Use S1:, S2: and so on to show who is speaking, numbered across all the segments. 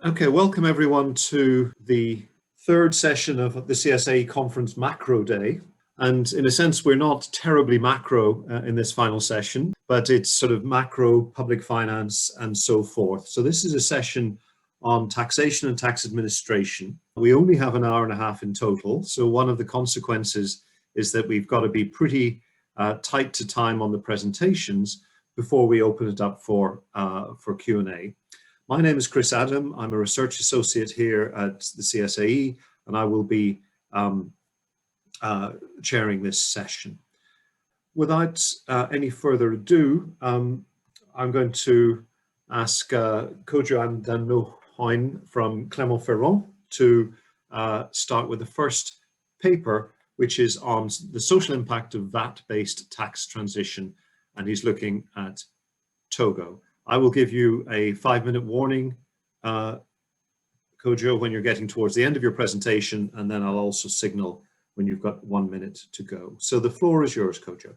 S1: Okay, welcome everyone to the third session of the CSAE Conference Macro Day. And in a sense, we're not terribly macro in this final session, but it's sort of macro, public finance, and so forth. So this is a session on taxation and tax administration. We only have an hour and a half in total. So one of the consequences is that we've got to be pretty tight to time on the presentations before we open it up for Q&A. My name is Chris Adam. I'm a research associate here at the CSAE, and I will be chairing this session. Without any further ado, I'm going to ask Kodjo Adandohoin from Clermont-Ferrand to start with the first paper, which is on the social impact of VAT-based tax transition, and he's looking at Togo. I will give you a 5-minute warning, Kodjo, when you're getting towards the end of your presentation, and then I'll also signal when you've got 1 minute to go. So the floor is yours, Kodjo.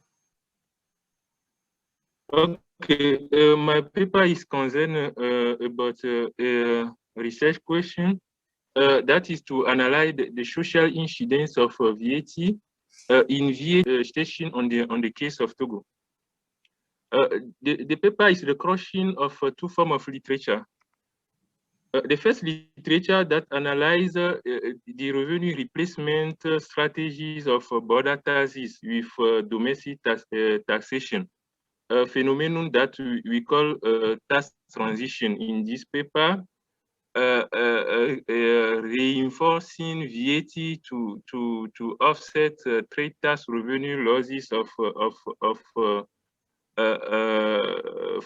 S2: Okay, my paper is concerned about a research question that is to analyze the social incidence of VAT in VAT station on the case of Togo. The paper is the crossing of two forms of literature. The first literature that analyzes the revenue replacement strategies of border taxes with domestic taxation, a phenomenon that we call tax transition in this paper, reinforcing VAT to offset trade tax revenue losses of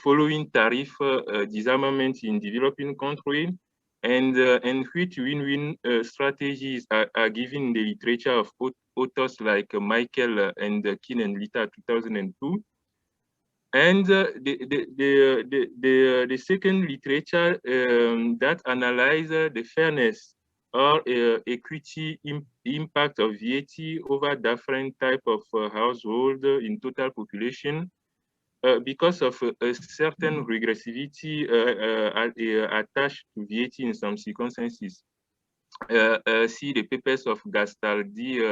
S2: following tariff disarmament in developing countries, and which win-win strategies are given in the literature of authors like Michael and Keane and Lita 2002. And the second literature that analyzes the fairness or equity impact of VAT over different type of household in total population, because of a certain regressivity attached to VAT in some circumstances. See the papers of Gastaldi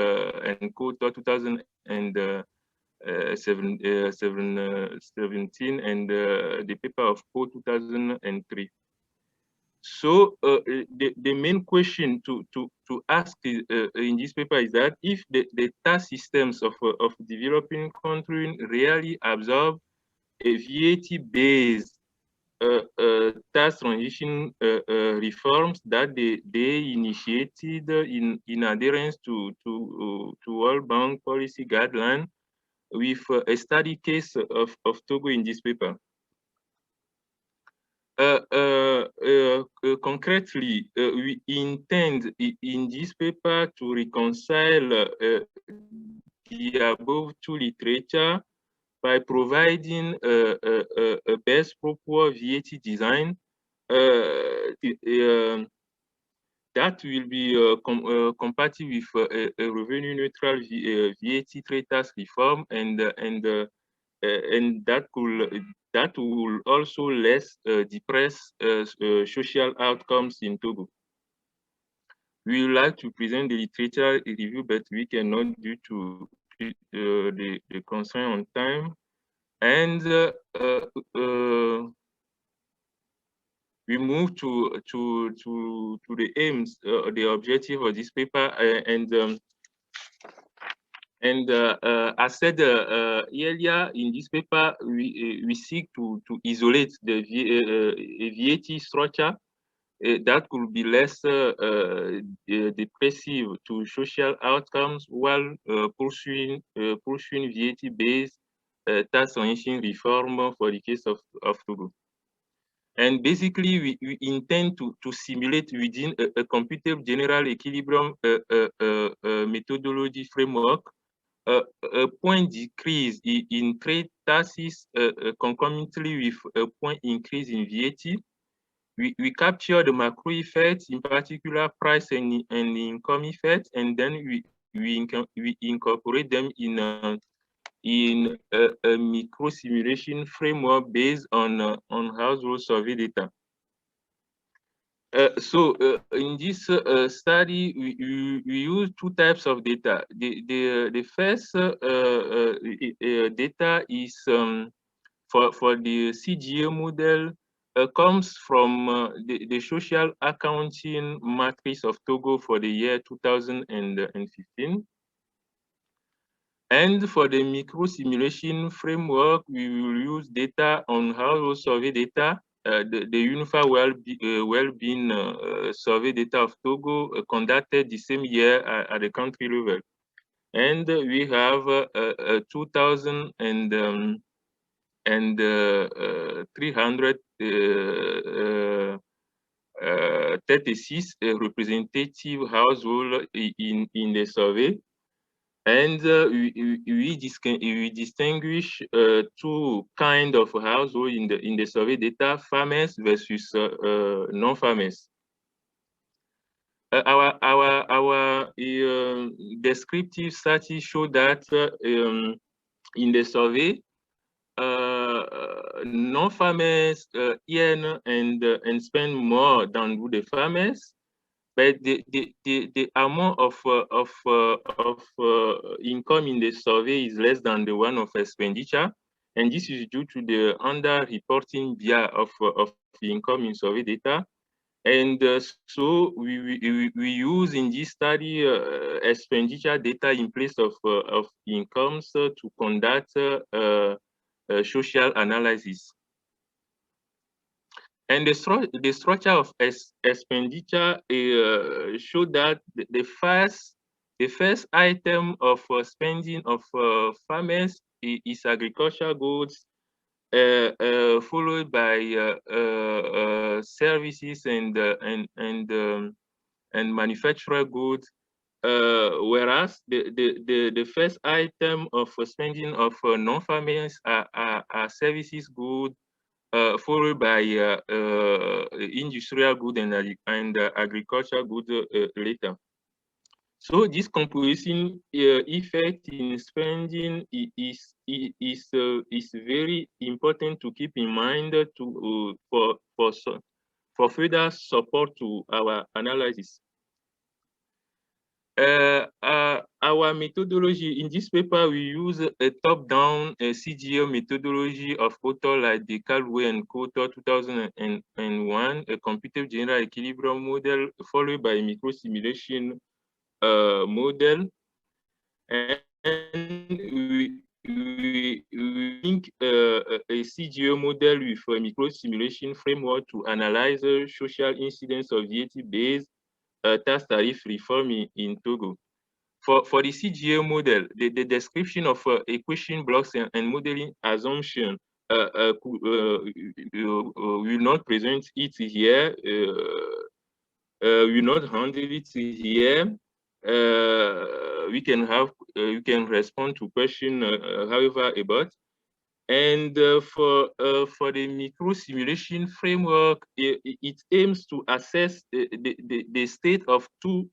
S2: and Kodjo 2017 and the paper of Ko 2003. So the main question to ask in this paper is that if the tax systems of developing countries really absorb a VAT-based tax transition reforms that they initiated in adherence to World Bank policy guideline, with a study case of Togo in this paper. Concretely, we intend in this paper to reconcile the above two literature by providing a best proper VAT design that will be compatible with a revenue neutral VAT trade tax reform, and that will also less depress social outcomes in Togo. We would like to present the literature review, but we cannot due to the constraint on time. And we move to the aims, the objective of this paper, as said earlier in this paper, we seek to isolate the VAT structure that could be less depressive to social outcomes, while pursuing VAT-based tax transition reform for the case of Togo. And basically, we intend to simulate within a computable general equilibrium methodology framework a point decrease in trade taxes concomitantly with a point increase in VAT. We capture the macro effects, in particular price and income effects, and then we incorporate them in a micro simulation framework based on household survey data. In this study, we use two types of data. The first data is for the CGA model comes from the social accounting matrix of Togo for the year 2015. And for the micro simulation framework, we will use data on household survey data, the unified well-being survey data of Togo conducted the same year at the country level. And we have 336 representative households in the survey. And we distinguish two kinds of household in the survey data: farmers versus non-farmers. Our descriptive studies show that in the survey, non-farmers earn and spend more than the farmers. But the amount of income in the survey is less than the one of expenditure, and this is due to the under-reporting of income in survey data. And so we use in this study expenditure data in place of incomes to conduct social analysis. And the structure of expenditure show that the first item of spending of farmers is agricultural goods, followed by services and manufacturer goods. Whereas the first item of spending of non-farmers are services goods, followed by industrial goods and agricultural goods later. So this composition effect in spending is very important to keep in mind for further support to our analysis. Our methodology in this paper, we use a top-down CGO methodology of author like De Caldwell and Kodjo 2001, a computed general equilibrium model followed by a micro simulation model, and we link a CGO model with a micro simulation framework to analyze the social incidence of VAT-based tax tariff reform in Togo. For the CGA model, the description of equation blocks and modeling assumption will not present it here. Will not handle it here. We can respond to question, however, about. And for the micro simulation framework, it aims to assess the state of two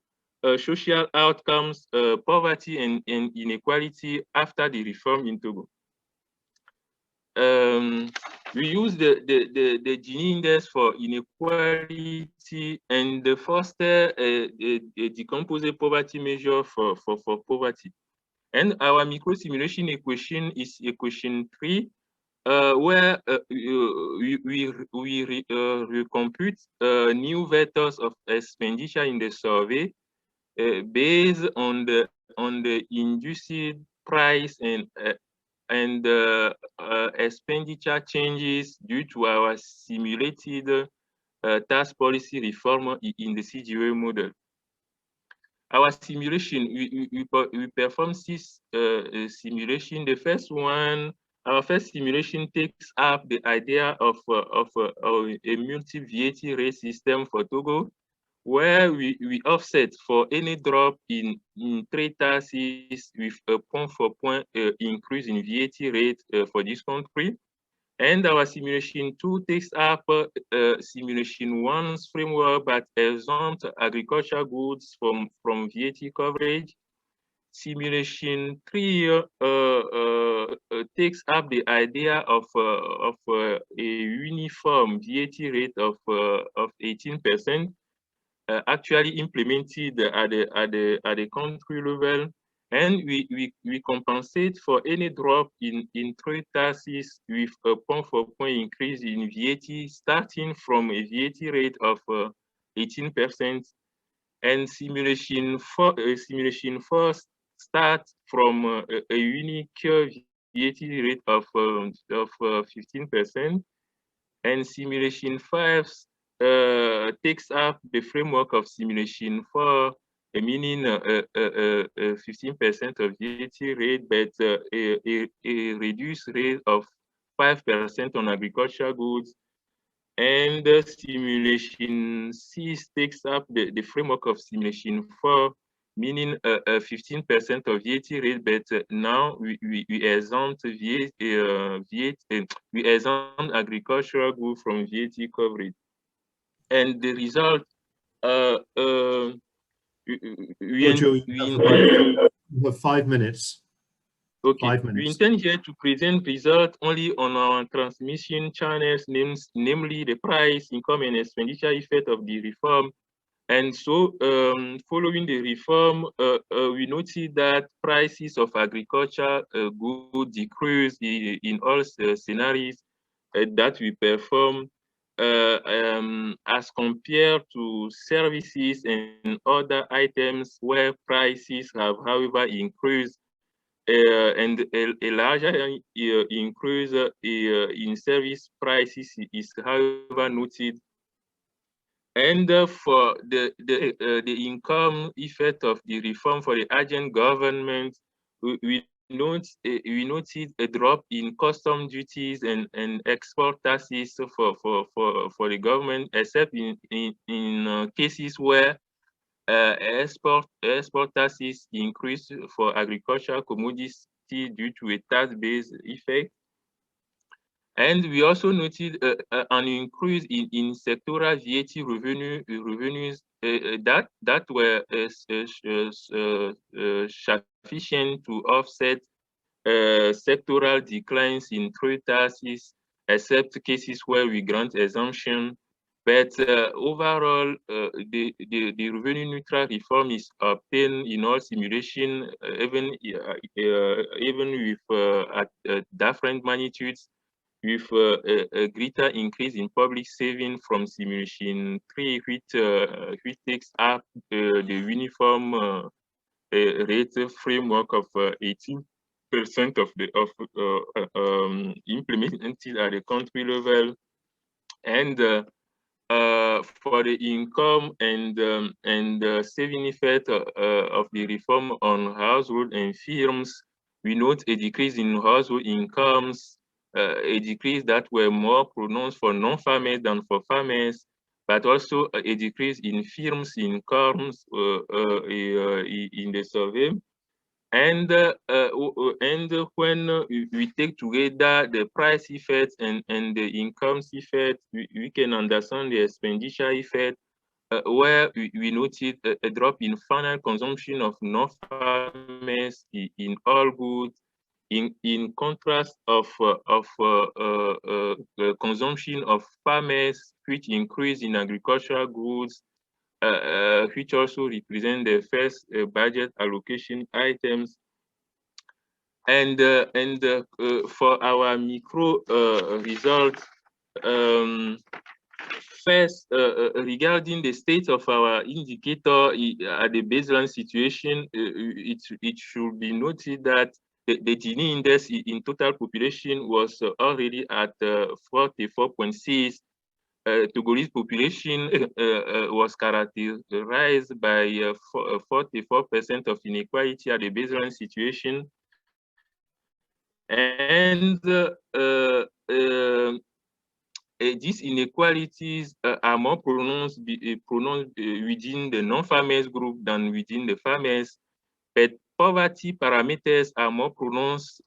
S2: social outcomes, poverty and inequality after the reform in Togo. We use the Gini index for inequality and the foster a decomposed poverty measure for poverty. And our micro simulation equation is equation 3, where we recompute new vectors of expenditure in the survey based on the induced price and expenditure changes due to our simulated tax policy reform in the CGA model. Our simulation, we perform 6 simulations. The first one, our first simulation takes up the idea of a multi-VAT rate system for Togo, where we offset for any drop in trade taxes with a point-for-point increase in VAT rate for this country. And our simulation 2 takes up simulation 1's framework, but exempt agricultural goods from VAT coverage. simulation 3 takes up the idea of a uniform VAT rate of 18%, actually implemented at the country level, and we compensate for any drop in trade taxes with a point-for-point increase in VAT, starting from a VAT rate of 18%. And simulation 4 starts from a unique VAT rate of 15%, and simulation 5 takes up the framework of simulation 4, meaning 15% of VAT rate, but a reduced rate of 5% on agricultural goods. And simulation 6 takes up the framework of simulation 4, meaning 15% of VAT rate, but now we exempt we exempt agricultural goods from VAT coverage. And the result,
S1: Kodjo, you have 5 minutes.
S2: Okay,
S1: 5 minutes.
S2: we intend here to present results only on our transmission channels, namely the price, income, and expenditure effect of the reform. And so, following the reform, we noted that prices of agriculture goods decrease in all scenarios that we perform, as compared to services and other items where prices have, however, increased. And a larger increase in service prices is, however, noted. And for the income effect of the reform for the Argent government, we noted a drop in custom duties and export taxes for the government, except in cases where export taxes increase for agricultural commodities due to a tax-based effect. And we also noted an increase in sectoral VAT revenues that were sufficient to offset sectoral declines in trade taxes, except cases where we grant exemption. But overall, the revenue neutral reform is obtained in all simulation, even with different magnitudes, with a greater increase in public saving from simulation 3, which takes up the uniform rate framework of 18% of the implemented at the country level. And for the income and saving effect of the reform on household and firms, we note a decrease in household incomes, a decrease that were more pronounced for non-farmers than for farmers, but also a decrease in firms' incomes in the survey. And when we take together the price effect and the income effect, we can understand the expenditure effect, where we noted a drop in final consumption of non-farmers in all goods, in contrast of consumption of farmers, which increase in agricultural goods, which also represent the first budget allocation items. And for our micro results, first, regarding the state of our indicator at the baseline situation, it should be noted that the Gini index in total population was already at 44.6. Togolese population was characterized by 44% of inequality at the baseline situation. And these inequalities are more pronounced within the non-farmers group than within the farmers, but poverty parameters are more pronounced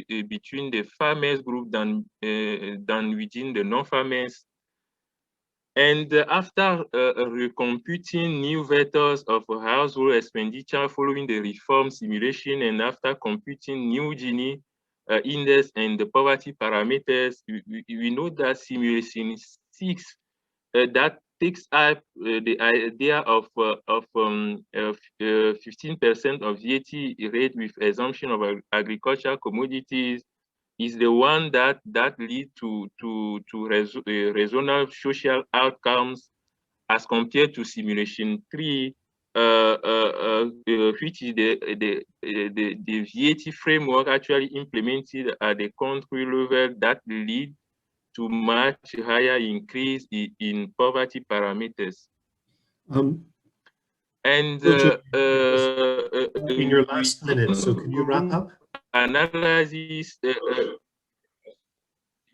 S2: between the farmers group than within the non-farmers. And after recomputing new vectors of household expenditure following the reform simulation, and after computing new Gini index and the poverty parameters, we know that simulation 6 that takes up the idea of 15% of VAT rate with assumption of agricultural commodities is the one that lead to reasonable social outcomes as compared to simulation 3, which is the VAT framework actually implemented at the country level that lead to much higher increase in poverty parameters. And
S1: in your last minute, so can you wrap up?
S2: Analysis.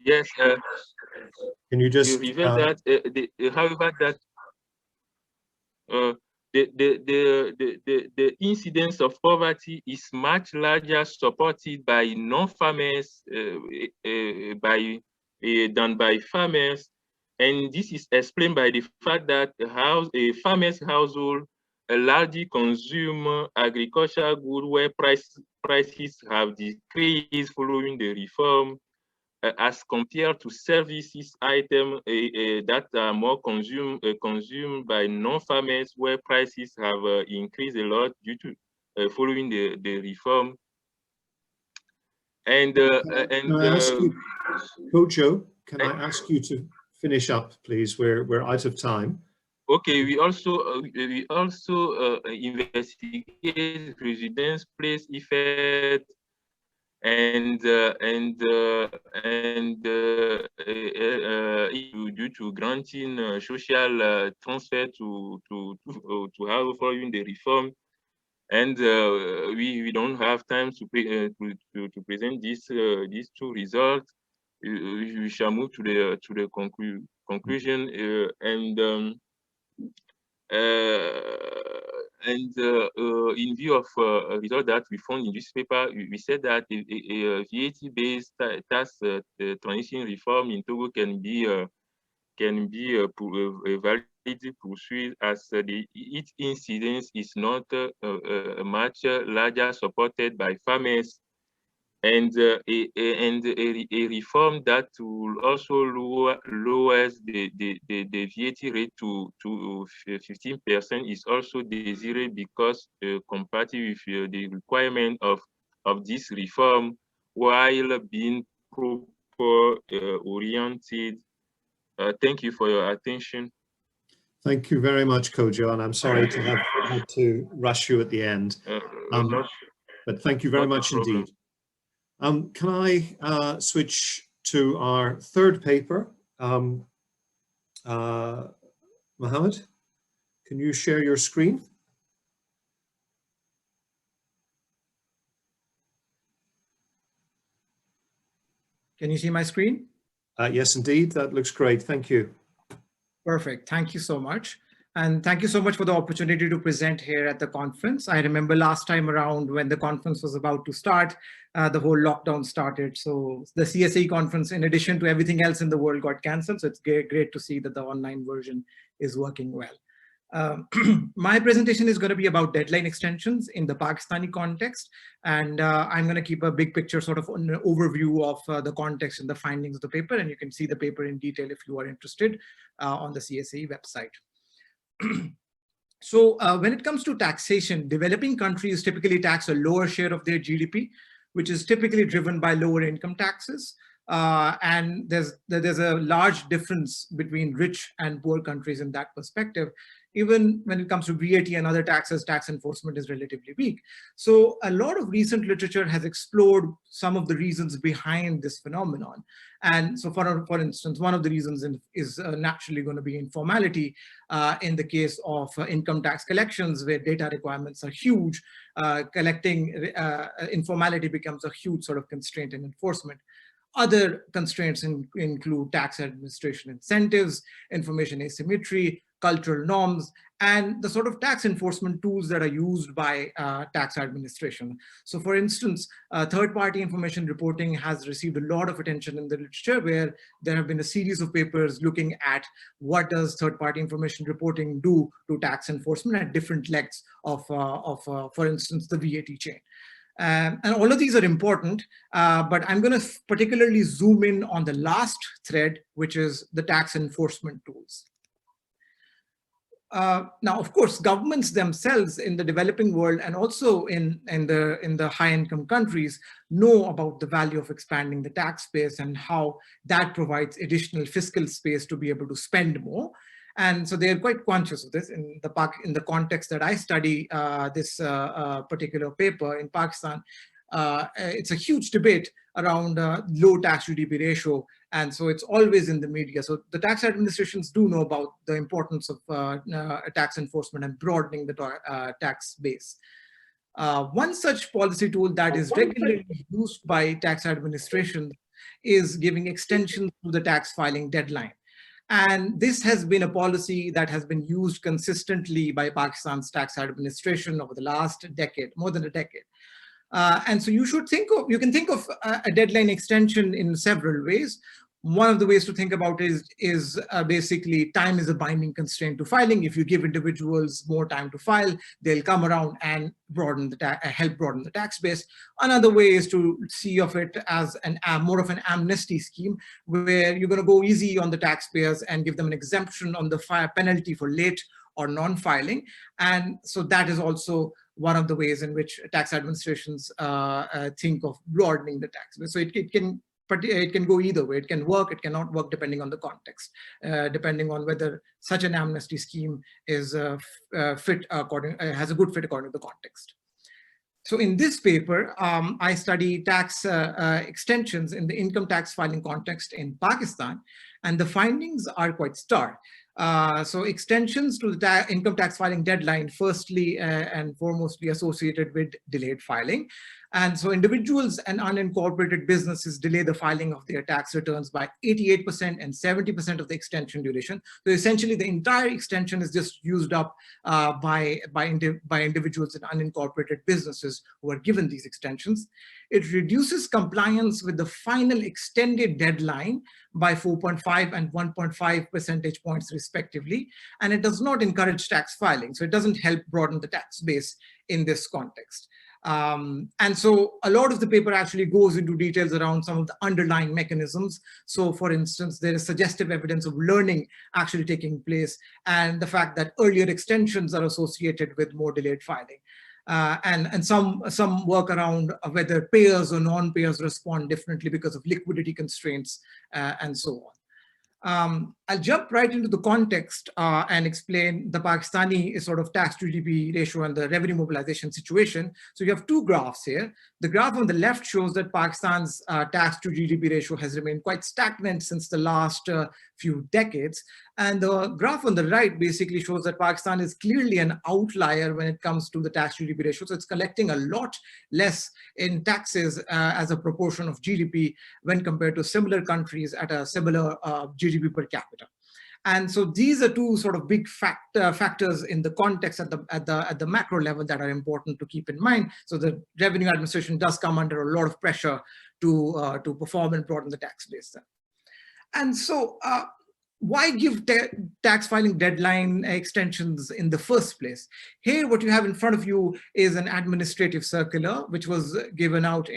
S2: Yes.
S1: Can you just
S2: reveal that? However, that the incidence of poverty is much larger, supported by non-farmers than by farmers, and this is explained by the fact that a farmer's household largely consume agricultural goods where prices have decreased following the reform, as compared to services items that are more consumed by non-farmers, where prices have increased a lot due to following the reform. And
S1: can I ask you, Kodjo, can I ask you to finish up, please? We're out of time.
S2: Okay, we also investigate residence place effect and due to granting social transfer to how following the reform, and we don't have time to present these two results. We shall move to the conclusion in view of a result that we found in this paper, we said that a VAT-based tax transition reform in Togo can be validly pursued, as its incidence is not much larger, supported by farmers, and a reform that will also lowers the VAT rate to 15% is also desired, because compatible with the requirement of this reform, while being proper oriented. Thank you for your attention.
S1: Thank you very much, Kodjo, and I'm sorry to have had to rush you at the end. But thank you very much indeed. Can I switch to our third paper? Mohammed, can you share your screen?
S3: Can you see my screen?
S1: Yes, indeed. That looks great. Thank you.
S3: Perfect. Thank you so much. And thank you so much for the opportunity to present here at the conference. I remember last time around when the conference was about to start, the whole lockdown started. So the CSAE conference, in addition to everything else in the world, got canceled. So it's great to see that the online version is working well. My presentation is going to be about deadline extensions in the Pakistani context. And I'm going to keep a big picture sort of an overview of the context and the findings of the paper. And you can see the paper in detail if you are interested on the CSAE website. So when it comes to taxation, developing countries typically tax a lower share of their GDP, which is typically driven by lower income taxes. And there's a large difference between rich and poor countries in that perspective. Even when it comes to VAT and other taxes, tax enforcement is relatively weak. So a lot of recent literature has explored some of the reasons behind this phenomenon. And so for instance, one of the reasons is naturally going to be informality in the case of income tax collections, where data requirements are huge. Collecting informality becomes a huge sort of constraint in enforcement. Other constraints include tax administration incentives, information asymmetry, cultural norms, and the sort of tax enforcement tools that are used by tax administration. So for instance, third-party information reporting has received a lot of attention in the literature, where there have been a series of papers looking at what does third-party information reporting do to tax enforcement at different legs of for instance, the VAT chain. And all of these are important, but I'm going to particularly zoom in on the last thread, which is the tax enforcement tools. Now, of course, governments themselves in the developing world and also in the high-income countries know about the value of expanding the tax base and how that provides additional fiscal space to be able to spend more. And so they're quite conscious of this. In the context that I study this particular paper in Pakistan, it's a huge debate around low tax-to-GDP ratio, and so it's always in the media. So the tax administrations do know about the importance of tax enforcement and broadening the tax base. One such policy tool that is regularly used by tax administration is giving extensions to the tax filing deadline. And this has been a policy that has been used consistently by Pakistan's tax administration over the last decade, more than a decade. And so you can think of a deadline extension in several ways. One of the ways to think about it is basically time is a binding constraint to filing. If you give individuals more time to file, they'll come around and help broaden the tax base. Another way is to see of it as more of an amnesty scheme, where you're going to go easy on the taxpayers and give them an exemption on the penalty for late or non-filing. And so that is also one of the ways in which tax administrations think of broadening the tax base. So it can go either way. It can work, it cannot work, depending on the context, depending on whether such an amnesty scheme is has a good fit according to the context. So in this paper, I study tax extensions in the income tax filing context in Pakistan, and the findings are quite stark. So extensions to the income tax filing deadline, firstly and foremostly associated with delayed filing. And so individuals and unincorporated businesses delay the filing of their tax returns by 88% and 70% of the extension duration. So essentially the entire extension is just used up by individuals and unincorporated businesses who are given these extensions. It reduces compliance with the final extended deadline by 4.5 and 1.5 percentage points respectively. And it does not encourage tax filing. So it doesn't help broaden the tax base in this context. And so a lot of the paper actually goes into details around some of the underlying mechanisms. So for instance, there is suggestive evidence of learning actually taking place, and the fact that earlier extensions are associated with more delayed filing. And some work around whether payers or non-payers respond differently because of liquidity constraints and so on. I'll jump right into the context and explain the Pakistani sort of tax-to-GDP ratio and the revenue mobilization situation. So you have two graphs here. The graph on the left shows that Pakistan's tax-to-GDP ratio has remained quite stagnant since the last few decades. And the graph on the right basically shows that Pakistan is clearly an outlier when it comes to the tax-to-GDP ratio. So it's collecting a lot less in taxes as a proportion of GDP when compared to similar countries at a similar GDP per capita. And so these are two sort of big factors in the context at the macro level that are important to keep in mind. So the revenue administration does come under a lot of pressure to perform and broaden the tax base. And so why give tax filing deadline extensions in the first place? Here, what you have in front of you is an administrative circular, which was given out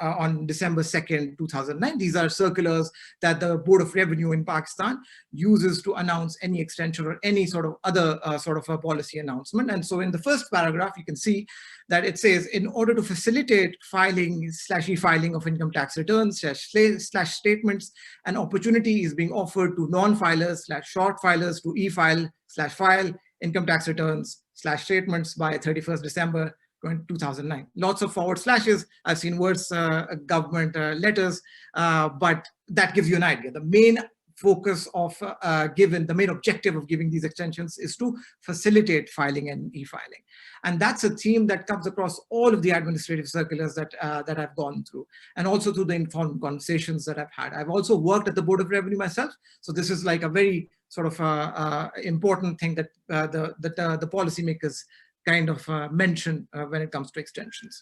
S3: on December 2nd, 2009. These are circulars that the Board of Revenue in Pakistan uses to announce any extension or any sort of other sort of a policy announcement. And so in the first paragraph, you can see that it says, in order to facilitate filing/e-filing of income tax returns slash statements, an opportunity is being offered to non-filers/short filers to e-file/file income tax returns /statements by 31st December 2009. Lots of forward slashes. I've seen worse government letters, but that gives you an idea. The main focus of the main objective of giving these extensions is to facilitate filing and e-filing. And that's a theme that comes across all of the administrative circulars that I've gone through, and also through the informal conversations that I've had. I've also worked at the Board of Revenue myself, so this is like a very sort of important thing that the policymakers kind of mention when it comes to extensions.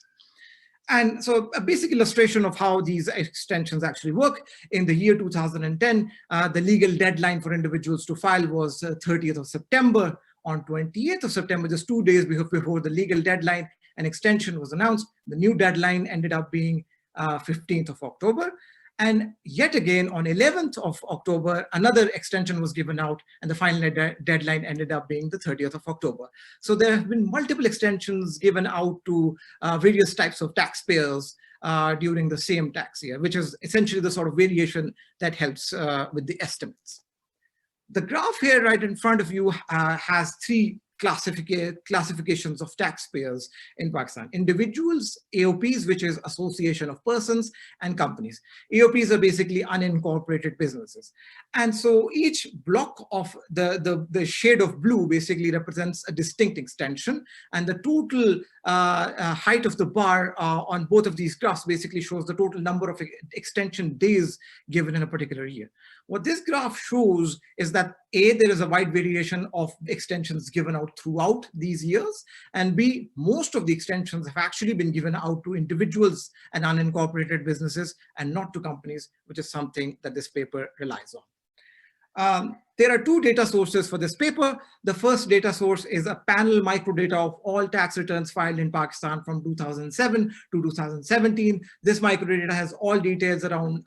S3: And so a basic illustration of how these extensions actually work: in the year 2010, the legal deadline for individuals to file was 30th of September. On 28th of September, just 2 days before the legal deadline, an extension was announced. The new deadline ended up being 15th of October. And yet again, on 11th of October, another extension was given out, and the final deadline ended up being the 30th of October. So there have been multiple extensions given out to various types of taxpayers during the same tax year, which is essentially the sort of variation that helps with the estimates. The graph here right in front of you has three classifications of taxpayers in Pakistan: individuals, AOPs, which is association of persons, and companies. AOPs are basically unincorporated businesses. And so each block of the shade of blue basically represents a distinct extension, and the total height of the bar on both of these graphs basically shows the total number of extension days given in a particular year. What this graph shows is that A, there is a wide variation of extensions given out throughout these years, and B, most of the extensions have actually been given out to individuals and unincorporated businesses and not to companies, which is something that this paper relies on. There are two data sources for this paper. The first data source is a panel microdata of all tax returns filed in Pakistan from 2007 to 2017. This microdata has all details around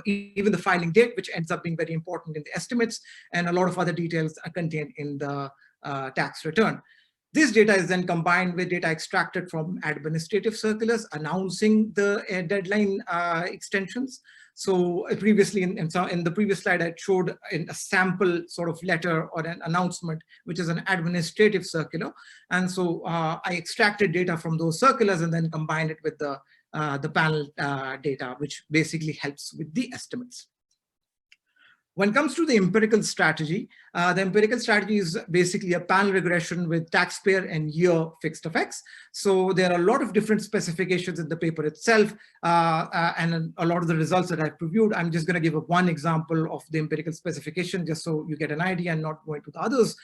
S3: even the filing date, which ends up being very important in the estimates, and a lot of other details are contained in the tax return. This data is then combined with data extracted from administrative circulars announcing the deadline extensions. So previously, in the previous slide, I showed a sample sort of letter or an announcement, which is an administrative circular. And so I extracted data from those circulars and then combined it with the panel data, which basically helps with the estimates. When it comes to the empirical strategy is basically a panel regression with taxpayer and year fixed effects. So there are a lot of different specifications in the paper itself, and a lot of the results that I've previewed. I'm just going to give one example of the empirical specification just so you get an idea and not go into the others,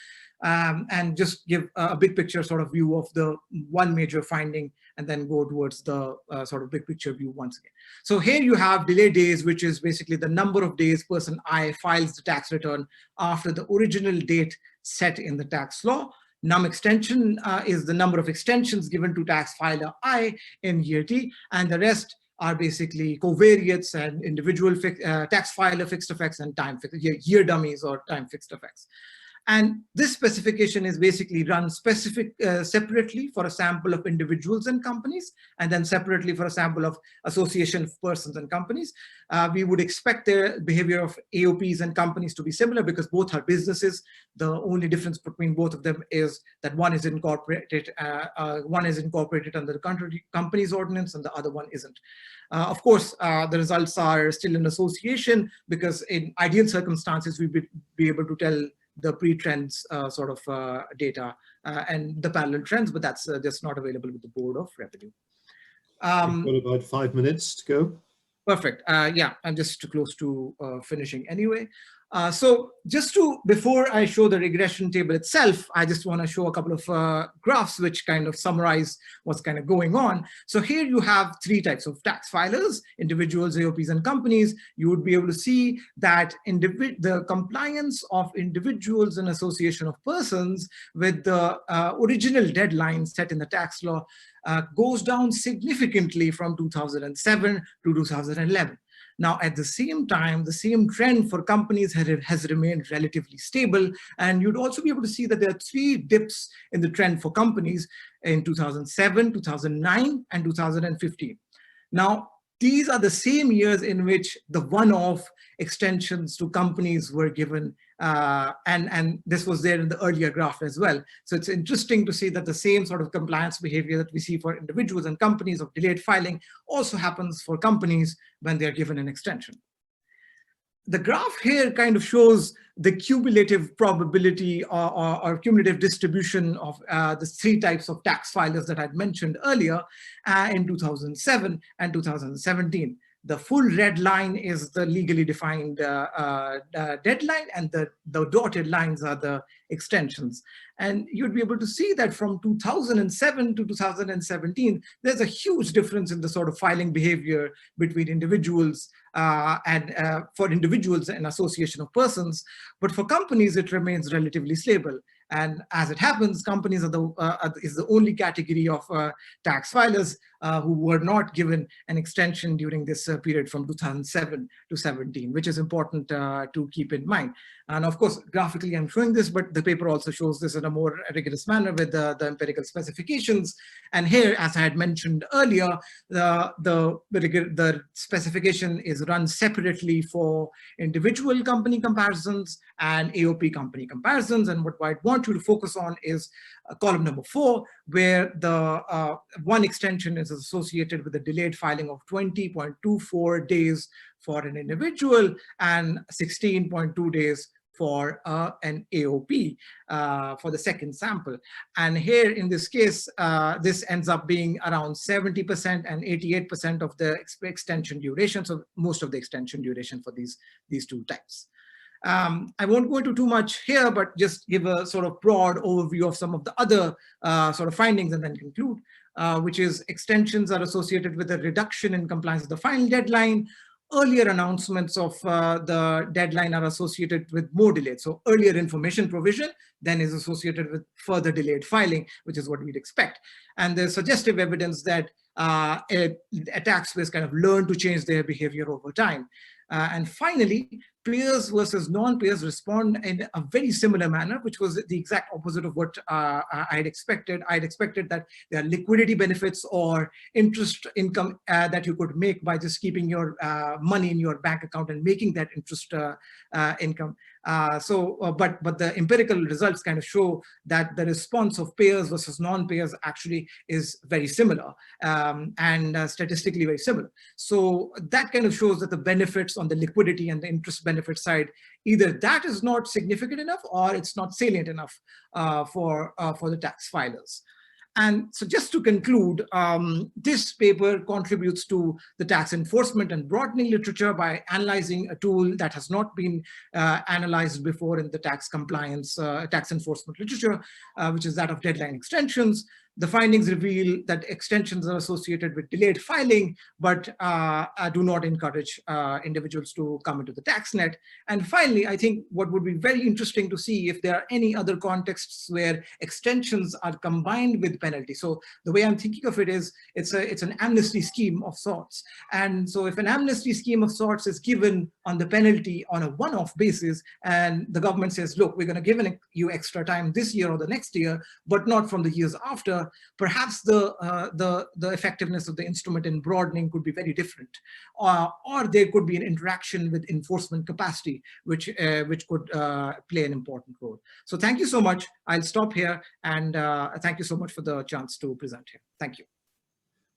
S3: and just give a big picture sort of view of the one major finding and then go towards the sort of big picture view once again. So here you have delay days, which is basically the number of days person I files the tax return after the original date set in the tax law. Num extension is the number of extensions given to tax filer I in year T, and the rest are basically covariates and individual tax filer fixed effects and time year dummies or time fixed effects. And this specification is basically run separately for a sample of individuals and companies, and then separately for a sample of association of persons and companies. We would expect the behavior of AOPs and companies to be similar because both are businesses. The only difference between both of them is that one is incorporated under the companies ordinance and the other one isn't. Of course, the results are still in association because in ideal circumstances, we would be able to tell the pre-trends sort of data and the parallel trends, but that's just not available with the Board of Revenue.
S1: We've got about 5 minutes to go.
S3: Perfect. Yeah, I'm just close to finishing anyway. So just before I show the regression table itself, I just want to show a couple of graphs which kind of summarize what's kind of going on. So here you have three types of tax filers: individuals, AOPs, and companies. You would be able to see that the compliance of individuals and association of persons with the original deadline set in the tax law goes down significantly from 2007 to 2011. Now, at the same time, the same trend for companies has remained relatively stable. And you'd also be able to see that there are three dips in the trend for companies in 2007, 2009, and 2015. Now, these are the same years in which the one-off extensions to companies were given, and this was there in the earlier graph as well. So it's interesting to see that the same sort of compliance behavior that we see for individuals and companies of delayed filing also happens for companies when they're given an extension. the graph here kind of shows the cumulative probability or cumulative distribution of the 3 types of tax filers that I'd mentioned earlier in 2007 and 2017. The full red line is the legally defined deadline, and the dotted lines are the extensions. And you'd be able to see that from 2007 to 2017, there's a huge difference in the sort of filing behavior between individuals and for individuals and association of persons. But for companies, it remains relatively stable. And as it happens, companies are is the only category of tax filers who were not given an extension during this period from 2007 to 17, which is important to keep in mind. And of course, graphically, I'm showing this, but the paper also shows this in a more rigorous manner with the empirical specifications. And here, as I had mentioned earlier, the specification is run separately for individual company comparisons and AOP company comparisons. And what I want you to focus on is column number 4, where the one extension is associated with a delayed filing of 20.24 days for an individual and 16.2 days for an AOP for the second sample. And here in this case, this ends up being around 70% and 88% of the extension duration. So most of the extension duration for these 2 types. I won't go into too much here, but just give a sort of broad overview of some of the other sort of findings and then conclude, which is extensions are associated with a reduction in compliance with the final deadline. Earlier announcements of the deadline are associated with more delays. So earlier information provision then is associated with further delayed filing, which is what we'd expect. And there's suggestive evidence that taxpayers kind of learn to change their behavior over time. And finally, payers versus non-payers respond in a very similar manner, which was the exact opposite of what I had expected. I had expected that there are liquidity benefits or interest income that you could make by just keeping your money in your bank account and making that interest income. But the empirical results kind of show that the response of payers versus non-payers actually is very similar and statistically very similar. So that kind of shows that the benefits on the liquidity and the interest benefit side, either that is not significant enough or it's not salient enough for the tax filers. And so just to conclude, this paper contributes to the tax enforcement and broadening literature by analyzing a tool that has not been analyzed before in the tax compliance, tax enforcement literature, which is that of deadline extensions. The findings reveal that extensions are associated with delayed filing, but do not encourage individuals to come into the tax net. And finally, I think what would be very interesting to see if there are any other contexts where extensions are combined with penalty. So the way I'm thinking of it is it's an amnesty scheme of sorts. And so if an amnesty scheme of sorts is given on the penalty on a one-off basis, and the government says, look, we're going to give you extra time this year or the next year, but not from the years after, perhaps the effectiveness of the instrument in broadening could be very different, or there could be an interaction with enforcement capacity, which could play an important role. So thank you so much. I'll stop here, and thank you so much for the chance to present here. Thank you.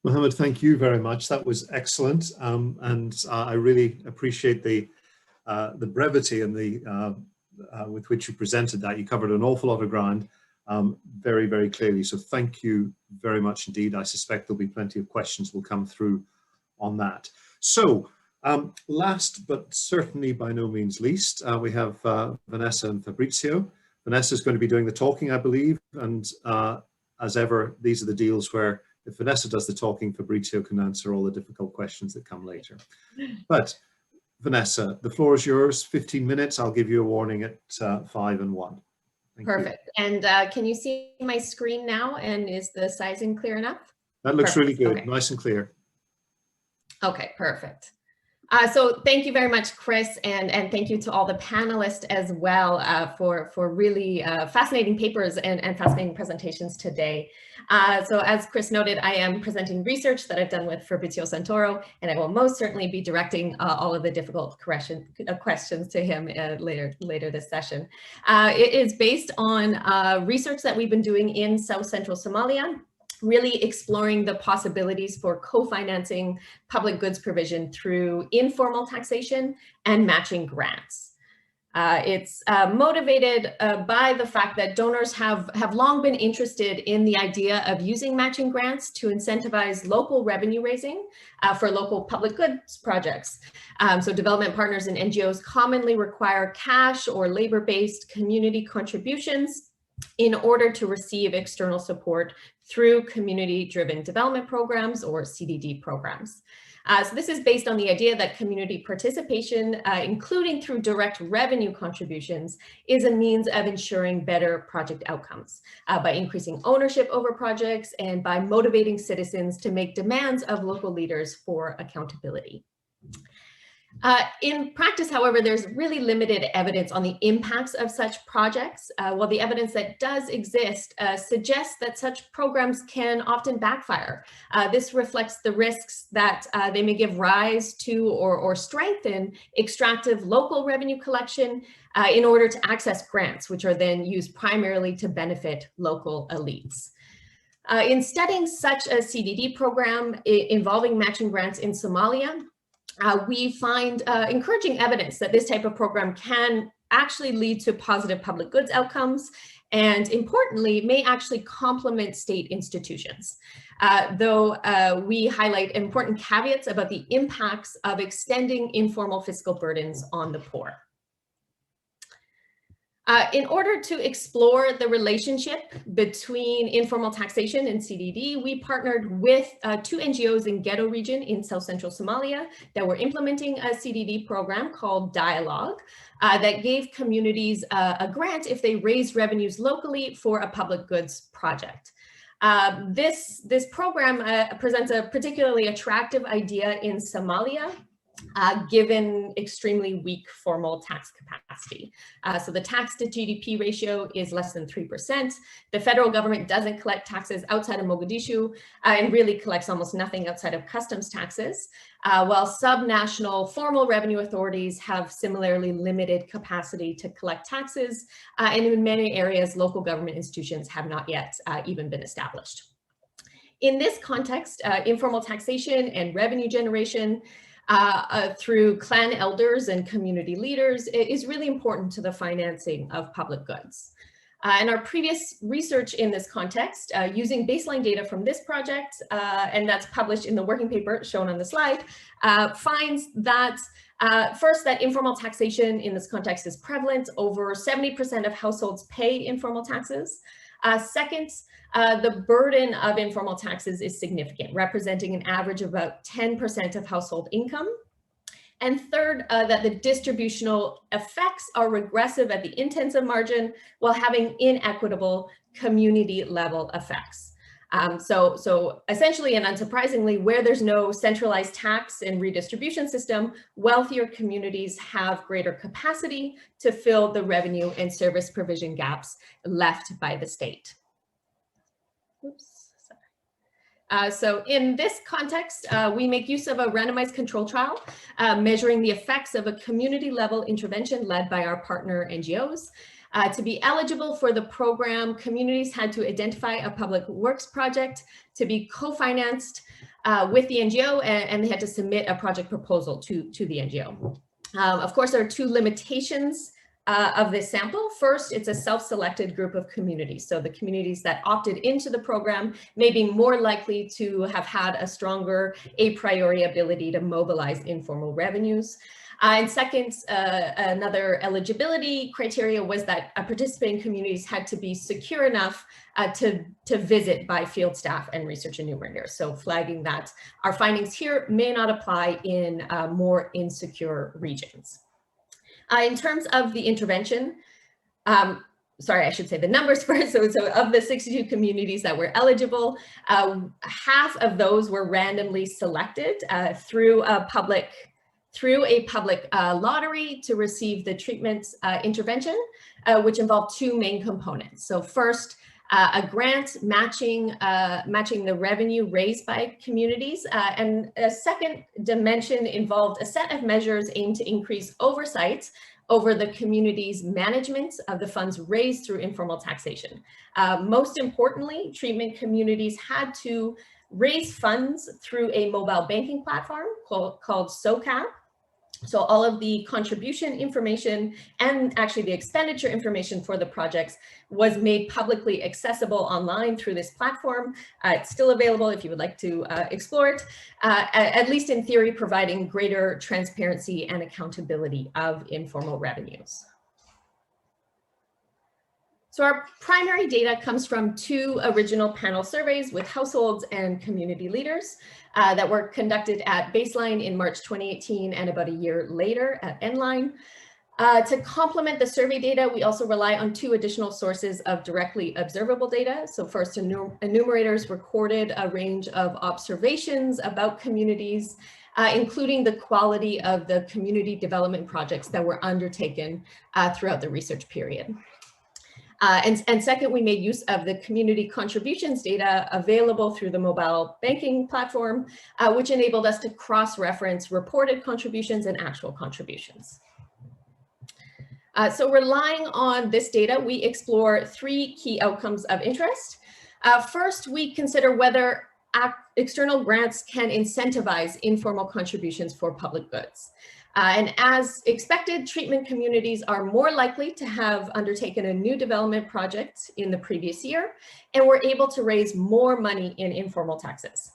S1: Mohammed, thank you very much. That was excellent, and I really appreciate the brevity and the with which you presented that. You covered an awful lot of ground. Very, very clearly. So thank you very much indeed. I suspect there'll be plenty of questions will come through on that. So last but certainly by no means least, we have Vanessa and Fabrizio. Vanessa is going to be doing the talking, I believe. And as ever, these are the deals where if Vanessa does the talking, Fabrizio can answer all the difficult questions that come later. But Vanessa, the floor is yours. 15 minutes. I'll give you a warning at 5 and 1.
S4: Perfect. And can you see my screen now? And is the sizing clear enough?
S1: That looks really good.
S4: Okay.
S1: Nice and clear.
S4: Okay, perfect. So thank you very much, Chris, and thank you to all the panelists as well for really fascinating papers and fascinating presentations today. So as Chris noted, I am presenting research that I've done with Fabrizio Santoro, and I will most certainly be directing all of the difficult questions to him later this session. It is based on research that we've been doing in South Central Somalia. really exploring the possibilities for co-financing public goods provision through informal taxation and matching grants. It's motivated by the fact that donors have long been interested in the idea of using matching grants to incentivize local revenue raising for local public goods projects. So development partners and NGOs commonly require cash or labor-based community contributions in order to receive external support through community-driven development programs or CDD programs. So this is based on the idea that community participation, including through direct revenue contributions, is a means of ensuring better project outcomes by increasing ownership over projects and by motivating citizens to make demands of local leaders for accountability. In practice, however, there's really limited evidence on the impacts of such projects, while the evidence that does exist suggests that such programs can often backfire. This reflects the risks that they may give rise to or strengthen extractive local revenue collection in order to access grants, which are then used primarily to benefit local elites. In studying such a CDD program involving matching grants in Somalia, we find encouraging evidence that this type of program can actually lead to positive public goods outcomes and, importantly, may actually complement state institutions. Though we highlight important caveats about the impacts of extending informal fiscal burdens on the poor. In order to explore the relationship between informal taxation and CDD, we partnered with 2 NGOs in Ghetto region in South Central Somalia that were implementing a CDD program called Dialogue that gave communities a grant if they raised revenues locally for a public goods project. This program presents a particularly attractive idea in Somalia, given extremely weak formal tax capacity. So the tax-to-GDP ratio is less than 3%. The federal government doesn't collect taxes outside of Mogadishu and really collects almost nothing outside of customs taxes, while subnational formal revenue authorities have similarly limited capacity to collect taxes, and in many areas, local government institutions have not yet even been established. In this context, informal taxation and revenue generation through clan elders and community leaders is really important to the financing of public goods. And our previous research in this context, using baseline data from this project, and that's published in the working paper shown on the slide, finds that first, that informal taxation in this context is prevalent. Over 70% of households pay informal taxes. Second, the burden of informal taxes is significant, representing an average of about 10% of household income. And third, that the distributional effects are regressive at the intensive margin while having inequitable community level effects. So essentially and unsurprisingly, where there's no centralized tax and redistribution system, wealthier communities have greater capacity to fill the revenue and service provision gaps left by the state. Oops, sorry. So in this context, we make use of a randomized control trial, measuring the effects of a community level intervention led by our partner NGOs. To be eligible for the program, communities had to identify a public works project to be co-financed with the NGO, and they had to submit a project proposal to the NGO. Of course, there are 2 limitations of this sample. First, it's a self-selected group of communities. So the communities that opted into the program may be more likely to have had a stronger a priori ability to mobilize informal revenues. And second, another eligibility criteria was that participating communities had to be secure enough to visit by field staff and research enumerators. So flagging that our findings here may not apply in more insecure regions. In terms of the intervention, sorry, I should say the numbers first. So of the 62 communities that were eligible, half of those were randomly selected through a public lottery to receive the treatment intervention, which involved 2 main components. So first, a grant matching the revenue raised by communities, and a second dimension involved a set of measures aimed to increase oversight over the community's management of the funds raised through informal taxation. Most importantly, treatment communities had to raise funds through a mobile banking platform called SOCAP. So all of the contribution information and actually the expenditure information for the projects was made publicly accessible online through this platform. It's still available if you would like to explore it, at least in theory, providing greater transparency and accountability of informal revenues. So our primary data comes from 2 original panel surveys with households and community leaders that were conducted at baseline in March 2018 and about a year later at endline. To complement the survey data, we also rely on 2 additional sources of directly observable data. So first, enumerators recorded a range of observations about communities, including the quality of the community development projects that were undertaken throughout the research period. And second, we made use of the community contributions data available through the mobile banking platform, which enabled us to cross-reference reported contributions and actual contributions. So relying on this data, we explore 3 key outcomes of interest. First, we consider whether external grants can incentivize informal contributions for public goods. And as expected, treatment communities are more likely to have undertaken a new development project in the previous year, and were able to raise more money in informal taxes.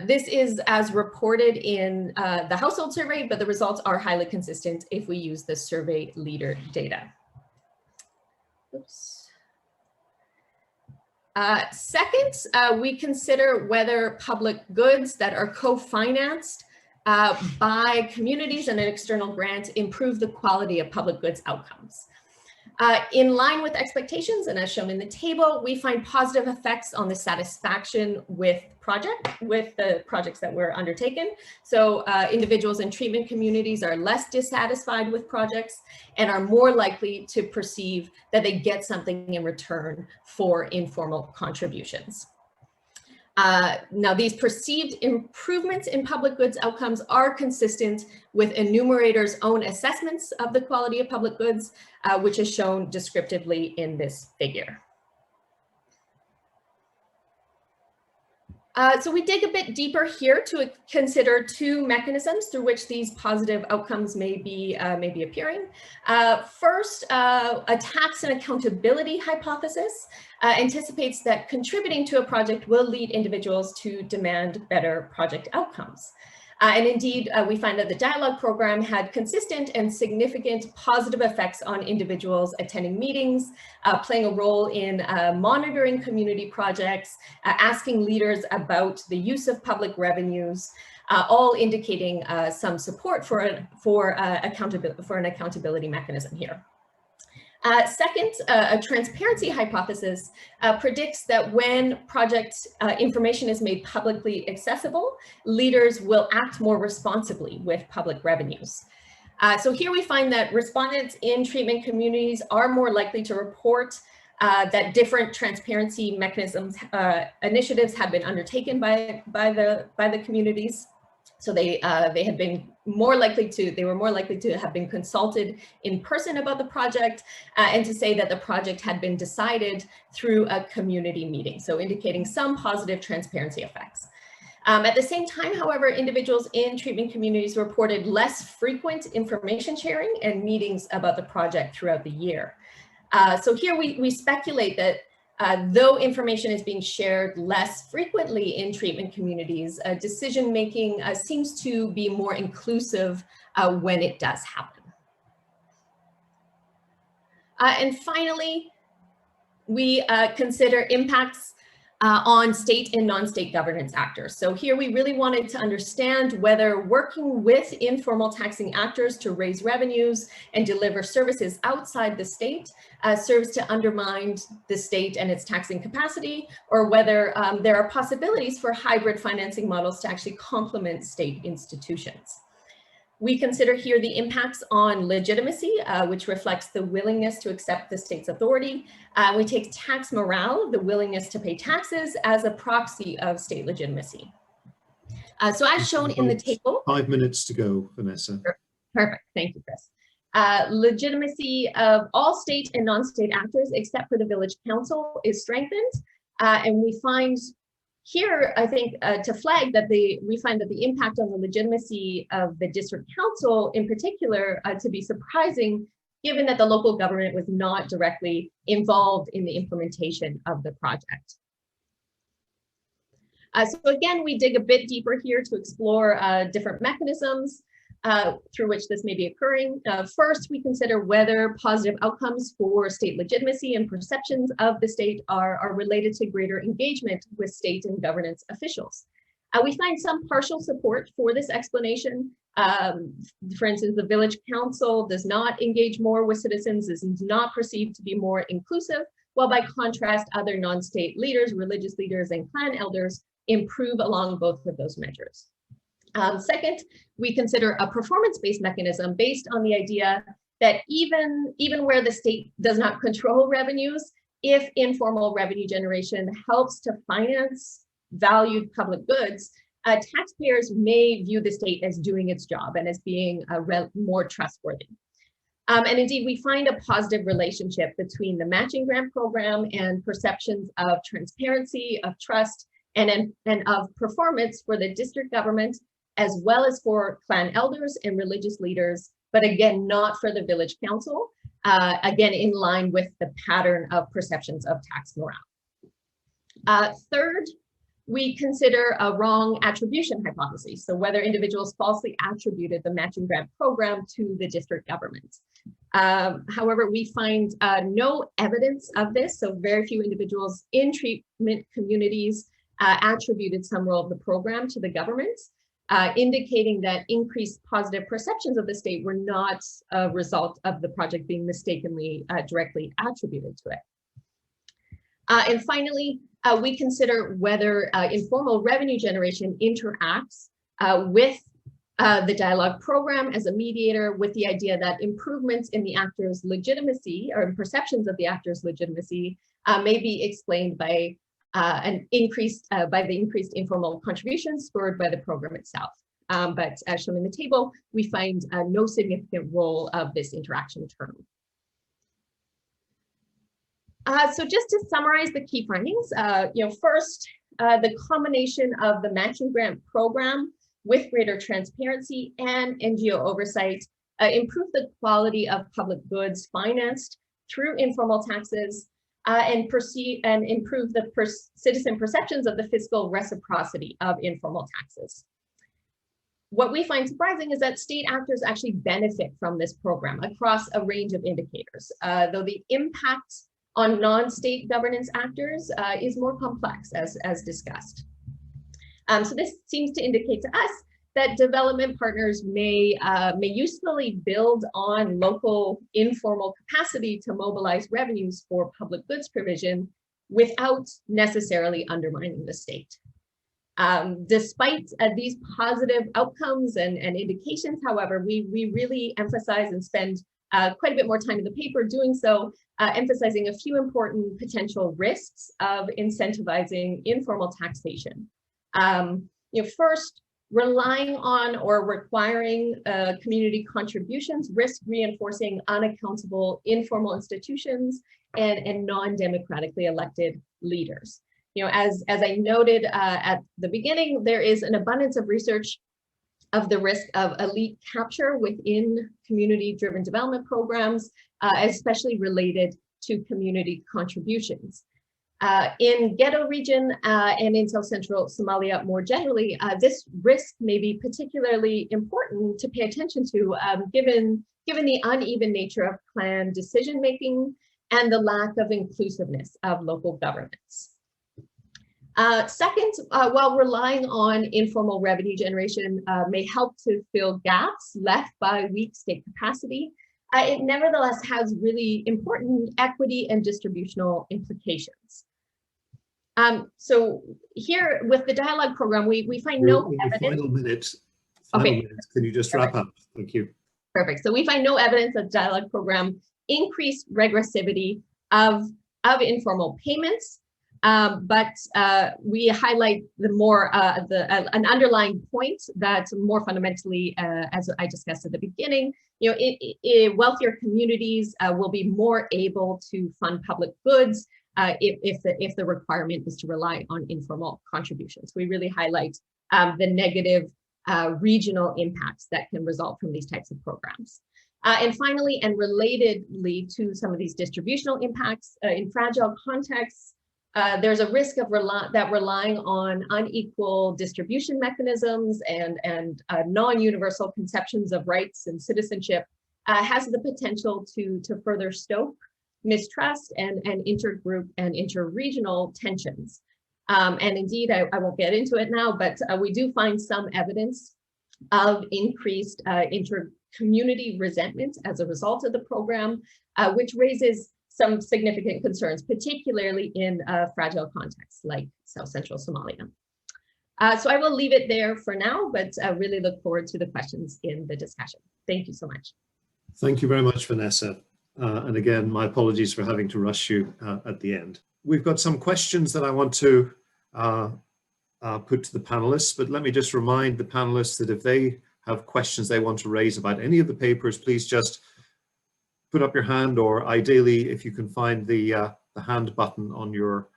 S4: This is as reported in the household survey, but the results are highly consistent if we use the survey leader data. Oops. Second, we consider whether public goods that are co-financed by communities and an external grant improve the quality of public goods outcomes. In line with expectations, and as shown in the table, we find positive effects on the satisfaction with the projects that were undertaken. So individuals in treatment communities are less dissatisfied with projects and are more likely to perceive that they get something in return for informal contributions. Now, these perceived improvements in public goods outcomes are consistent with enumerators' own assessments of the quality of public goods, which is shown descriptively in this figure. So we dig a bit deeper here to consider 2 mechanisms through which these positive outcomes may be appearing. First, a tax and accountability hypothesis anticipates that contributing to a project will lead individuals to demand better project outcomes. And indeed, we find that the dialogue program had consistent and significant positive effects on individuals attending meetings, playing a role in monitoring community projects, asking leaders about the use of public revenues, all indicating some support for an accountability mechanism here. Second, a transparency hypothesis predicts that when project information is made publicly accessible, leaders will act more responsibly with public revenues. So here we find that respondents in treatment communities are more likely to report that different transparency mechanisms, initiatives have been undertaken by the communities. So they had been more likely to, they were more likely to have been consulted in person about the project and to say that the project had been decided through a community meeting. So indicating some positive transparency effects. At the same time, however, individuals in treatment communities reported less frequent information sharing and meetings about the project throughout the year. So here we speculate that though information is being shared less frequently in treatment communities, decision-making seems to be more inclusive when it does happen. And finally, we consider impacts on state and non-state governance actors. So here we really wanted to understand whether working with informal taxing actors to raise revenues and deliver services outside the state serves to undermine the state and its taxing capacity, or whether there are possibilities for hybrid financing models to actually complement state institutions. We consider here the impacts on legitimacy, which reflects the willingness to accept the state's authority. We take tax morale, the willingness to pay taxes, as a proxy of state legitimacy. So as shown in the table—
S1: 5 minutes to go, Vanessa.
S4: Perfect, thank you, Chris. Legitimacy of all state and non-state actors except for the village council is strengthened. And we find here, I think, to flag that we find that the impact on the legitimacy of the district council in particular to be surprising, given that the local government was not directly involved in the implementation of the project. So again, we dig a bit deeper here to explore different mechanisms through which this may be occurring. First, we consider whether positive outcomes for state legitimacy and perceptions of the state are related to greater engagement with state and governance officials. We find some partial support for this explanation. For instance, the village council does not engage more with citizens, is not perceived to be more inclusive, while by contrast, other non-state leaders, religious leaders, and clan elders improve along both of those measures. Second, we consider a performance-based mechanism based on the idea that even where the state does not control revenues, if informal revenue generation helps to finance valued public goods, taxpayers may view the state as doing its job and as being more trustworthy. And indeed, we find a positive relationship between the matching grant program and perceptions of transparency, of trust, and of performance for the district government, as well as for clan elders and religious leaders, but again, not for the village council, again, in line with the pattern of perceptions of tax morale. Third, we consider a wrong attribution hypothesis, so whether individuals falsely attributed the matching grant program to the district government. However, we find no evidence of this, so very few individuals in treatment communities attributed some role of the program to the government, indicating that increased positive perceptions of the state were not a result of the project being mistakenly directly attributed to it. And finally, we consider whether informal revenue generation interacts with the dialogue program as a mediator, with the idea that improvements in the actor's legitimacy or perceptions of the actor's legitimacy may be explained by the increased informal contributions spurred by the program itself. But as shown in the table, we find no significant role of this interaction term. So just to summarize the key findings, first, the combination of the matching grant program with greater transparency and NGO oversight improve the quality of public goods financed through informal taxes and improve the citizen perceptions of the fiscal reciprocity of informal taxes. What we find surprising is that state actors actually benefit from this program across a range of indicators, though the impact on non-state governance actors is more complex, as discussed. So this seems to indicate to us that development partners may usefully build on local informal capacity to mobilize revenues for public goods provision without necessarily undermining the state. Despite these positive outcomes and indications, however, we really emphasize and spend quite a bit more time in the paper doing so, emphasizing a few important potential risks of incentivizing informal taxation. First, relying on or requiring community contributions risk reinforcing unaccountable informal institutions and non-democratically elected leaders. As I noted at the beginning, there is an abundance of research of the risk of elite capture within community-driven development programs, especially related to community contributions. In Ghetto region and in South Central Somalia more generally, this risk may be particularly important to pay attention to given the uneven nature of clan decision-making and the lack of inclusiveness of local governments. Second, while relying on informal revenue generation may help to fill gaps left by weak state capacity, it nevertheless has really important equity and distributional implications. So here with the dialogue program, we find no evidence.
S1: Final minutes. Can you just wrap up? Thank you.
S4: Perfect. So we find no evidence that dialogue program increased regressivity of informal payments, But we highlight the more an underlying point that more fundamentally, as I discussed at the beginning, wealthier communities will be more able to fund public goods if the requirement is to rely on informal contributions. We really highlight the negative regional impacts that can result from these types of programs. And finally, and relatedly to some of these distributional impacts in fragile contexts, there's a risk of relying on unequal distribution mechanisms and non-universal conceptions of rights and citizenship has the potential to further stoke mistrust and intergroup and interregional tensions. And indeed, I won't get into it now, but we do find some evidence of increased inter-community resentment as a result of the program, which raises some significant concerns, particularly in fragile contexts like South Central Somalia. So I will leave it there for now, but I really look forward to the questions in the discussion. Thank you so much.
S1: Thank you very much, Vanessa. And again, my apologies for having to rush you at the end. We've got some questions that I want to put to the panelists, but let me just remind the panelists that if they have questions they want to raise about any of the papers, please just put up your hand, or ideally, if you can find the hand button on your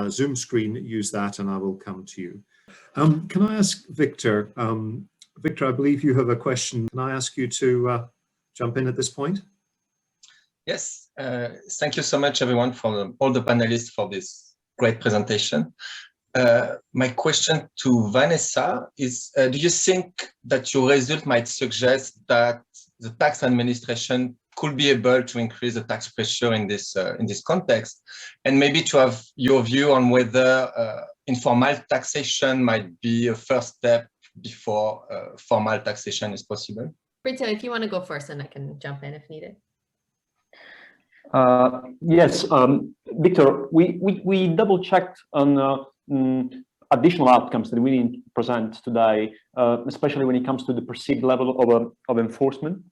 S1: Zoom screen, use that and I will come to you. Can I ask Victor? Victor, I believe you have a question. Can I ask you to jump in at this point?
S5: Yes, thank you so much, everyone, for all the panelists for this great presentation. My question to Vanessa is, do you think that your result might suggest that the tax administration could be able to increase the tax pressure in this context, and maybe to have your view on whether informal taxation might be a first step before formal taxation is possible?
S4: Brito, if you want to go first, and I can jump in if needed.
S6: Yes, Victor, we double checked on additional outcomes that we didn't present today, especially when it comes to the perceived level of enforcement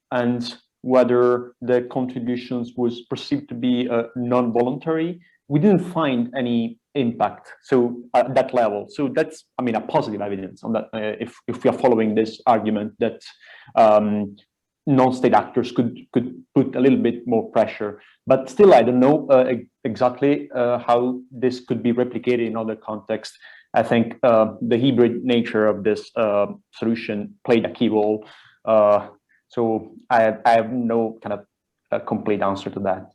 S6: and whether the contributions was perceived to be non-voluntary. We didn't find any impact at that level. So that's, I mean, a positive evidence on that. If we are following this argument that non-state actors could put a little bit more pressure, but still I don't know exactly how this could be replicated in other contexts. I think the hybrid nature of this solution played a key role. So I have no kind of a complete answer to that.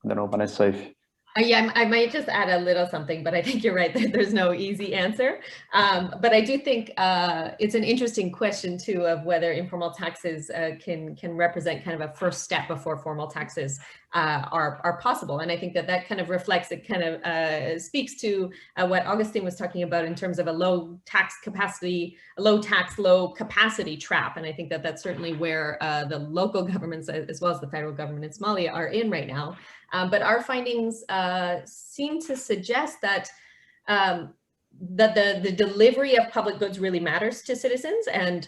S6: I don't know, Vanessa, if...
S4: Yeah, I might just add a little something, but I think you're right that there's no easy answer. But I do think it's an interesting question too of whether informal taxes can represent kind of a first step before formal taxes are possible. And I think that kind of reflects, it kind of speaks to what Augustine was talking about in terms of a low tax, low capacity trap. And I think that's certainly where the local governments as well as the federal government in Somalia are in right now. But our findings seem to suggest that the delivery of public goods really matters to citizens, and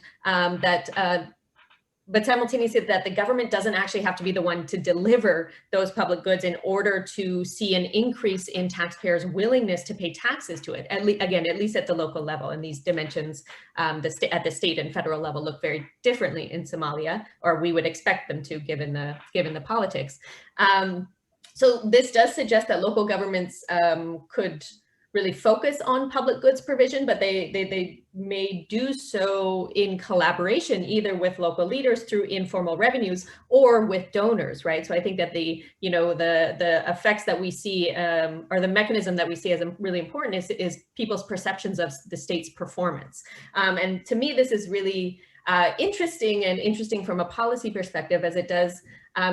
S4: but simultaneously that the government doesn't actually have to be the one to deliver those public goods in order to see an increase in taxpayers' willingness to pay taxes to it. At least at the local level, and these dimensions at the state and federal level look very differently in Somalia, or we would expect them to, given the politics. So this does suggest that local governments could really focus on public goods provision, but they may do so in collaboration either with local leaders through informal revenues or with donors, right? So I think that the effects that we see or the mechanism that we see as really important is people's perceptions of the state's performance. And to me, this is really interesting from a policy perspective, as it does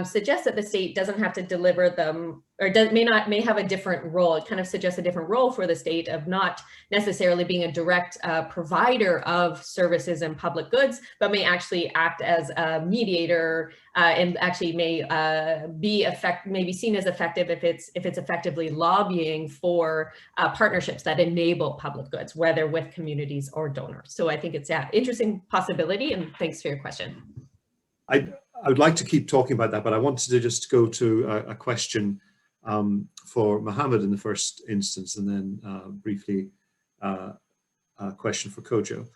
S4: suggest that the state doesn't have to deliver them, or may have a different role. It kind of suggests a different role for the state of not necessarily being a direct provider of services and public goods, but may actually act as a mediator and actually may be seen as effective if it's effectively lobbying for partnerships that enable public goods, whether with communities or donors. So I think it's an interesting possibility, and thanks for your question.
S1: I would like to keep talking about that, but I wanted to just go to a question for Mohammed in the first instance, and then briefly a question for Kodjo.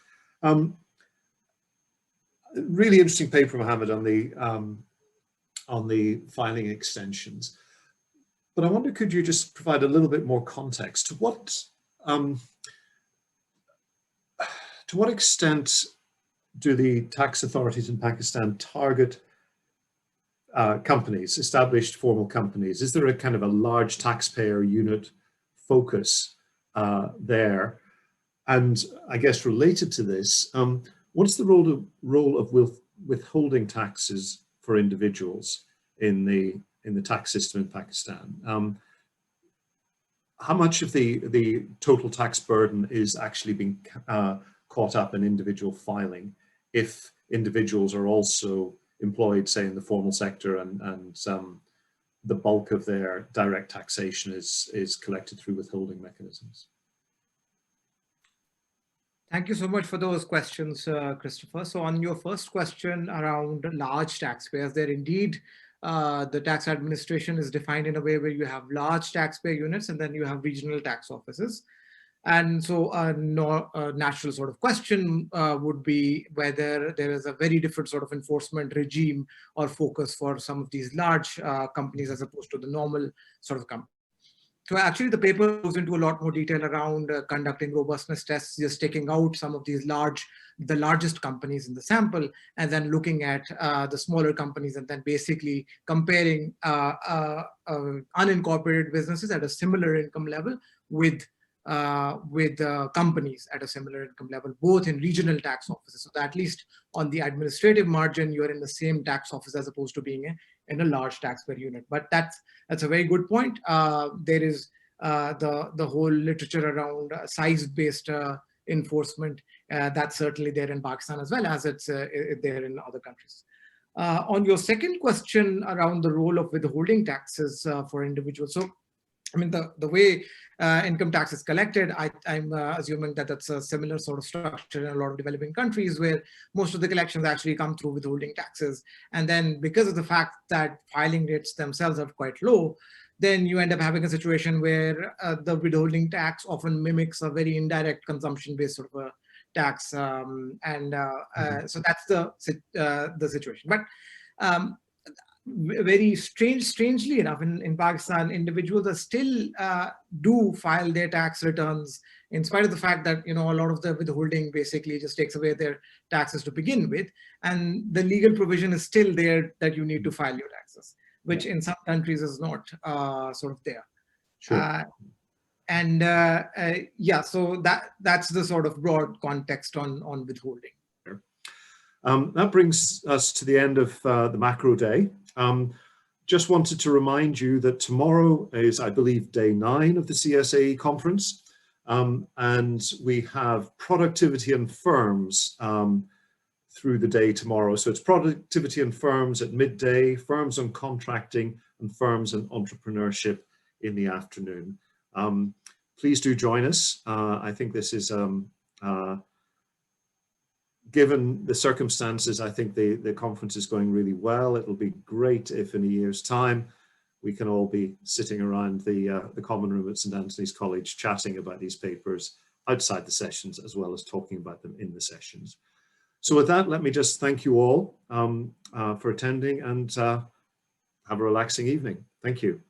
S1: Really interesting paper, Mohammed, on the filing extensions. But I wonder, could you just provide a little bit more context to what extent do the tax authorities in Pakistan target companies, established formal companies? Is there a kind of a large taxpayer unit focus there? And I guess related to this, what's the role of withholding taxes for individuals in the tax system in Pakistan? How much of the total tax burden is actually being caught up in individual filing if individuals are also employed, say, in the formal sector, and the bulk of their direct taxation is collected through withholding mechanisms?
S3: Thank you so much for those questions, Christopher. So on your first question around large taxpayers, there indeed, the tax administration is defined in a way where you have large taxpayer units and then you have regional tax offices. And so a natural sort of question would be whether there is a very different sort of enforcement regime or focus for some of these large companies as opposed to the normal sort of company. So actually the paper goes into a lot more detail around conducting robustness tests, just taking out some of these the largest companies in the sample, and then looking at the smaller companies, and then basically comparing unincorporated businesses at a similar income level with companies at a similar income level, both in regional tax offices. So that at least on the administrative margin, you're in the same tax office as opposed to being in a large taxpayer unit. But that's a very good point. There is the whole literature around size-based enforcement. That's certainly there in Pakistan as well as it's there in other countries. On your second question around the role of withholding taxes for individuals. So I mean, the way income tax is collected, I'm assuming that that's a similar sort of structure in a lot of developing countries where most of the collections actually come through withholding taxes. And then because of the fact that filing rates themselves are quite low, then you end up having a situation where the withholding tax often mimics a very indirect consumption-based sort of a tax. So that's the situation. But very strangely enough, in Pakistan, individuals are still do file their tax returns in spite of the fact that, you know, a lot of the withholding basically just takes away their taxes to begin with, and the legal provision is still there that you need to file your taxes, which in some countries is not sort of there.
S1: Sure.
S3: Yeah, so that's the sort of broad context on withholding.
S1: That brings us to the end of the macro day. Just wanted to remind you that tomorrow is, I believe, day 9 of the CSAE conference. And we have productivity and firms through the day tomorrow. So it's productivity and firms at midday, firms on contracting, and firms on entrepreneurship in the afternoon. Please do join us. I think this is given the circumstances, I think the conference is going really well. It'll be great if in a year's time we can all be sitting around the common room at St. Anthony's College chatting about these papers outside the sessions as well as talking about them in the sessions. So with that, let me just thank you all for attending and have a relaxing evening. Thank you.